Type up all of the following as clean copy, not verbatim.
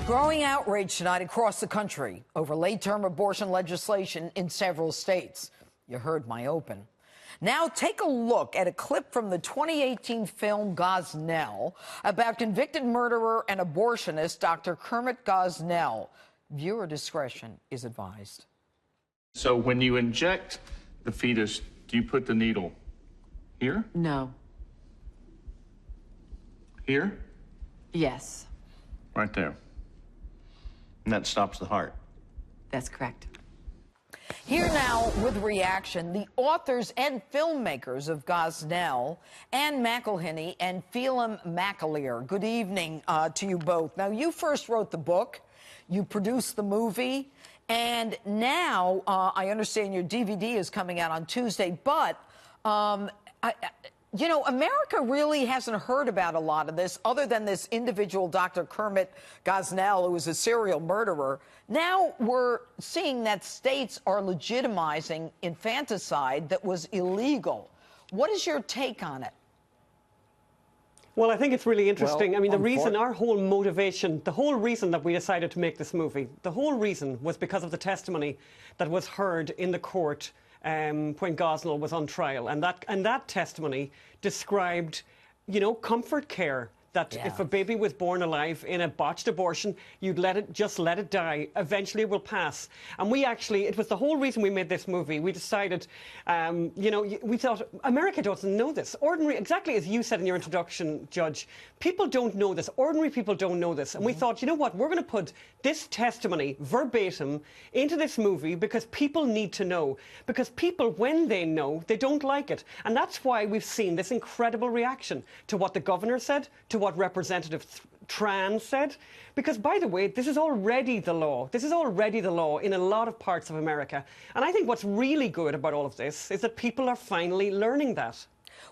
Growing outrage tonight across the country over late-term abortion legislation in several states. You heard my open. Now take a look at a clip from the 2018 film Gosnell about convicted murderer and abortionist Dr. Kermit Gosnell. Viewer discretion is advised. So when you inject the fetus, do you put the needle here? No. Here? Yes, Right there. And that stops the heart. that's correct. Here now with reaction, the authors and filmmakers of Gosnell, and McElhinney and Phelim McAleer. Good evening to you both. Now, you first wrote the book, you produced the movie, and now I understand your DVD is coming out on Tuesday, but you know, America really hasn't heard about a lot of this other than this individual Dr. Kermit Gosnell, who was a serial murderer. Now we're seeing that states are legitimizing infanticide that was illegal. What is your take on it? Well, I think it's really interesting. Well, I mean, the reason, our whole motivation, the whole reason that we decided to make this movie, the whole reason was because of the testimony that was heard in the court when Gosnell was on trial. And that testimony described, you know, comfort care. That if a baby was born alive in a botched abortion, you'd just let it die. Eventually it will pass. And we actually, it was the whole reason we made this movie. We decided, you know, we thought, America doesn't know this. Exactly as you said in your introduction, Judge, people don't know this. Ordinary people don't know this. And we thought, you know what, we're going to put this testimony verbatim into this movie because people need to know. Because people, when they know, they don't like it. And that's why we've seen this incredible reaction to what the governor said, to what Representative Tran said. Because, by the way, this is already the law. This is already the law in a lot of parts of America. And I think what's really good about all of this is that people are finally learning that.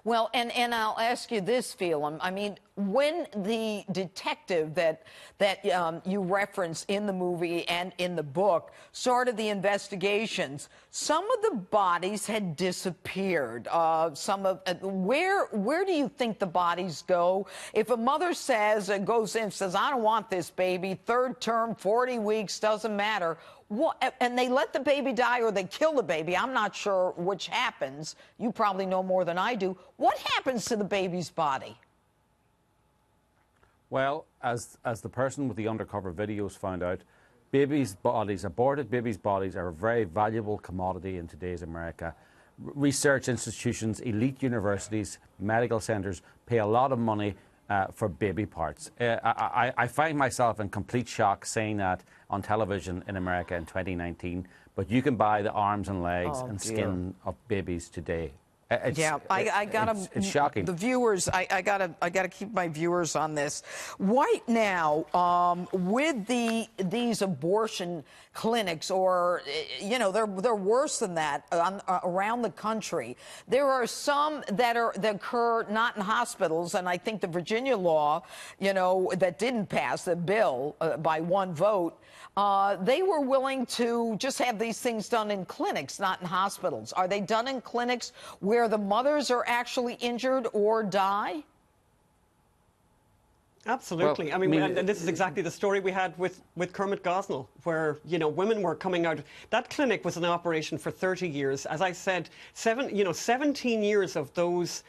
Well, and I'll ask you this, Phelim. I mean, when the detective that you reference in the movie and in the book started the investigations, some of the bodies had disappeared. Where do you think the bodies go? If a mother says, goes in and says, I don't want this baby, third term, 40 weeks, doesn't matter. And they let the baby die or they kill the baby. I'm not sure which happens. You probably know more than I do. What happens to the baby's body? Well, as the person with the undercover videos found out, babies' bodies, aborted babies' bodies are a very valuable commodity in today's America. Research institutions, elite universities, medical centres pay a lot of money for baby parts. I find myself in complete shock saying that on television in America in 2019, but you can buy the arms and legs and skin of babies today. It's shocking. The viewers, I gotta keep my viewers on this. Right now, with these abortion clinics, or you know, they're worse than that around the country. There are some that occur not in hospitals, and I think the Virginia law, you know, that didn't pass the bill by one vote. They were willing to just have these things done in clinics, not in hospitals. Are they done in clinics where the mothers are actually injured or die? Absolutely. Well, I mean, and this is exactly the story we had with Kermit Gosnell, where, you know, women were coming out. That clinic was in operation for 30 years. As I said, 17 years of those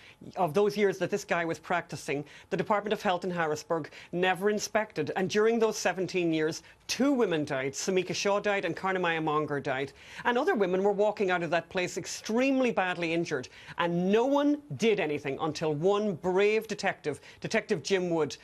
years that this guy was practicing, the Department of Health in Harrisburg never inspected. And during those 17 years, 2 women died. Samika Shaw died and Karnamaya Monger died. And other women were walking out of that place extremely badly injured. And no one did anything until one brave detective, Detective Jim Wood,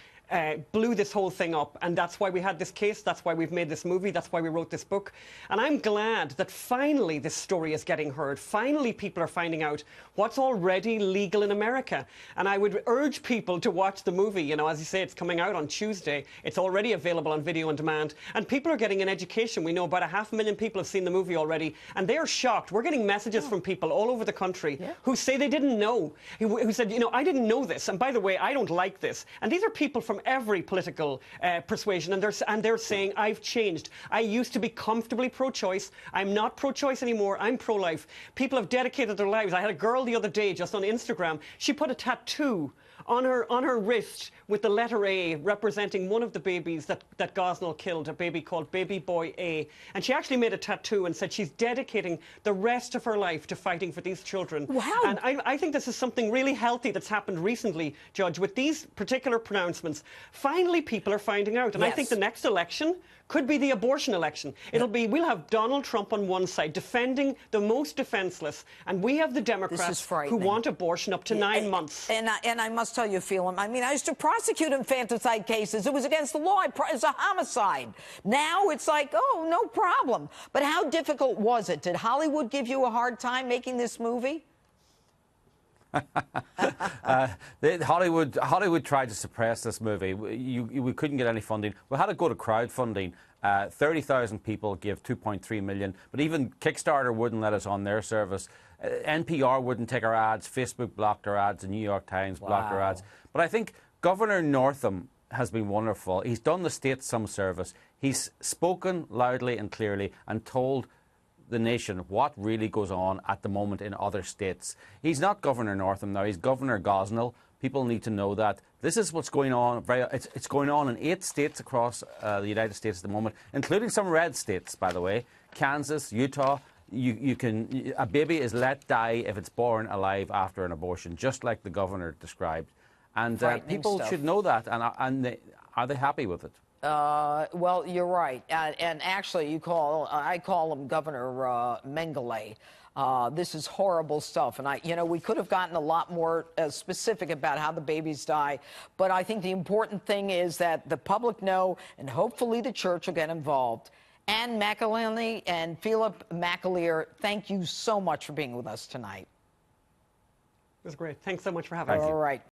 blew this whole thing up, and that's why we had this case, that's why we've made this movie, that's why we wrote this book. And I'm glad that finally this story is getting heard. Finally people are finding out what's already legal in America. And I would urge people to watch the movie. You know, as you say, it's coming out on Tuesday. It's already available on video on demand, and people are getting an education. We know about 500,000 people have seen the movie already, and they're shocked. We're getting messages from people all over the country who say they didn't know, who said, you know, I didn't know this, and by the way, I don't like this. And these are people from every political persuasion, and they're saying, I've changed. I used to be comfortably pro-choice. I'm not pro-choice anymore. I'm pro-life. People have dedicated their lives. I had a girl the other day just on Instagram. She put a tattoo on her wrist with the letter A representing one of the babies that Gosnell killed, a baby called Baby Boy A. And she actually made a tattoo and said she's dedicating the rest of her life to fighting for these children. Wow. And I think this is something really healthy that's happened recently, Judge, with these particular pronouncements. Finally, people are finding out. And I think the next election could be the abortion election. We'll have Donald Trump on one side defending the most defenseless, and we have the Democrats who want abortion up to 9 months. And I must tell you, Phelim, I mean, I used to prosecute infanticide cases. It was against the law. It's a homicide. Now it's like, oh, no problem. But how difficult was it? Did Hollywood give you a hard time making this movie? Hollywood tried to suppress this movie. We couldn't get any funding. We had to go to crowdfunding. 30,000 people gave 2.3 million, but even Kickstarter wouldn't let us on their service. NPR wouldn't take our ads. Facebook blocked our ads. The New York Times blocked our ads. But I think Governor Northam has been wonderful. He's done the state some service. He's spoken loudly and clearly and told the nation what really goes on at the moment in other states. He's not Governor Northam now, he's Governor Gosnell. People need to know that this is what's going on. It's going on in 8 states across the United States at the moment, including some red states, by the way. Kansas, Utah. A baby is let die if it's born alive after an abortion, just like the governor described. And people should know that. And are they happy with it? Well, you're right. And actually, I call him Governor Mengele. This is horrible stuff. And we could have gotten a lot more specific about how the babies die. But I think the important thing is that the public know, and hopefully the church will get involved. And McElhinney and Phelim McAleer, thank you so much for being with us tonight. It was great. Thanks so much for having us. All right.